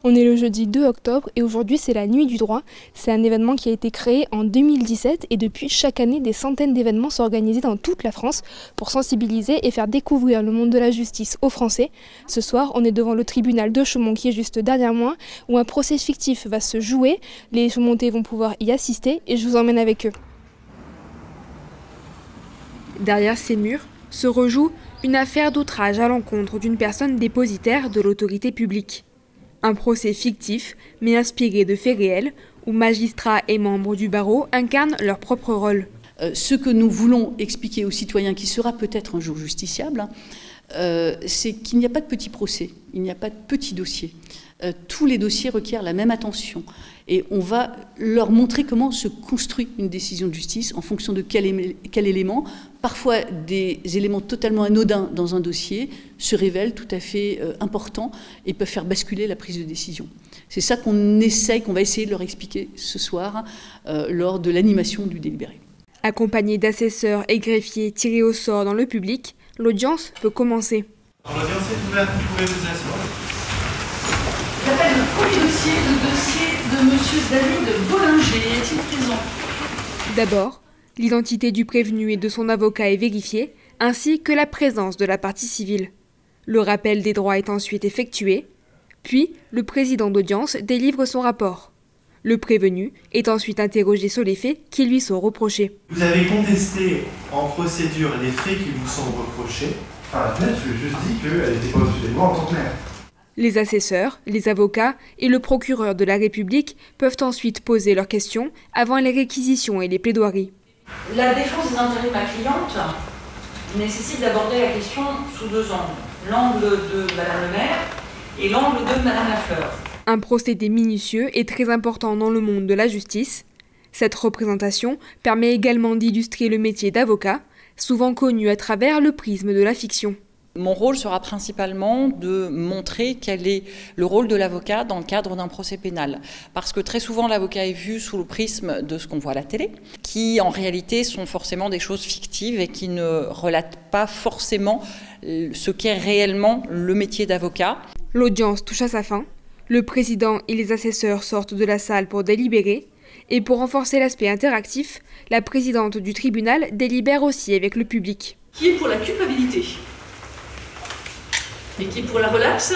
On est le jeudi 2 octobre et aujourd'hui c'est la Nuit du droit. C'est un événement qui a été créé en 2017 et depuis chaque année des centaines d'événements sont organisés dans toute la France pour sensibiliser et faire découvrir le monde de la justice aux Français. Ce soir on est devant le tribunal de Chaumont qui est juste derrière moi où un procès fictif va se jouer. Les Chaumontais vont pouvoir y assister et je vous emmène avec eux. Derrière ces murs se rejoue une affaire d'outrage à l'encontre d'une personne dépositaire de l'autorité publique. Un procès fictif, mais inspiré de faits réels, où magistrats et membres du barreau incarnent leur propre rôle. Ce que nous voulons expliquer aux citoyens, qui sera peut-être un jour justiciable, c'est qu'il n'y a pas de petit procès, il n'y a pas de petit dossier. Tous les dossiers requièrent la même attention. Et on va leur montrer comment se construit une décision de justice en fonction de quel élément. Parfois, des éléments totalement anodins dans un dossier se révèlent tout à fait importants et peuvent faire basculer la prise de décision. C'est ça qu'on va essayer de leur expliquer ce soir lors de l'animation du délibéré. Accompagné d'assesseurs et greffiers tirés au sort dans le public, l'audience peut commencer. L'audience est ouverte, vous pouvez vous asseoir. J'appelle le premier dossier, le dossier de M. David Bollinger. Est-il présent? D'abord, l'identité du prévenu et de son avocat est vérifiée, ainsi que la présence de la partie civile. Le rappel des droits est ensuite effectué, puis le président d'audience délivre son rapport. Le prévenu est ensuite interrogé sur les faits qui lui sont reprochés. Vous avez contesté en procédure les faits qui vous sont reprochés. Enfin, je lui ai juste dit qu'elle n'était pas au-dessus des lois en tant que maire. Les assesseurs, les avocats et le procureur de la République peuvent ensuite poser leurs questions avant les réquisitions et les plaidoiries. La défense des intérêts de ma cliente nécessite d'aborder la question sous deux angles. L'angle de Madame le maire et l'angle de Madame Lafleur. Un procédé minutieux est très important dans le monde de la justice. Cette représentation permet également d'illustrer le métier d'avocat, souvent connu à travers le prisme de la fiction. Mon rôle sera principalement de montrer quel est le rôle de l'avocat dans le cadre d'un procès pénal. Parce que très souvent, l'avocat est vu sous le prisme de ce qu'on voit à la télé, qui en réalité sont forcément des choses fictives et qui ne relatent pas forcément ce qu'est réellement le métier d'avocat. L'audience touche à sa fin. Le président et les assesseurs sortent de la salle pour délibérer. Et pour renforcer l'aspect interactif, la présidente du tribunal délibère aussi avec le public. Qui est pour la culpabilité? Et qui est pour la relaxe?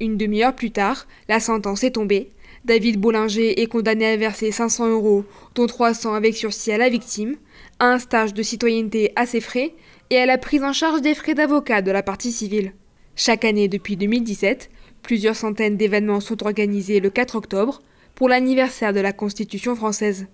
Une demi-heure plus tard, la sentence est tombée. David Bollinger est condamné à verser 500 €, dont 300 avec sursis à la victime, à un stage de citoyenneté à ses frais et à la prise en charge des frais d'avocat de la partie civile. Chaque année depuis 2017, plusieurs centaines d'événements sont organisés le 4 octobre pour l'anniversaire de la Constitution française.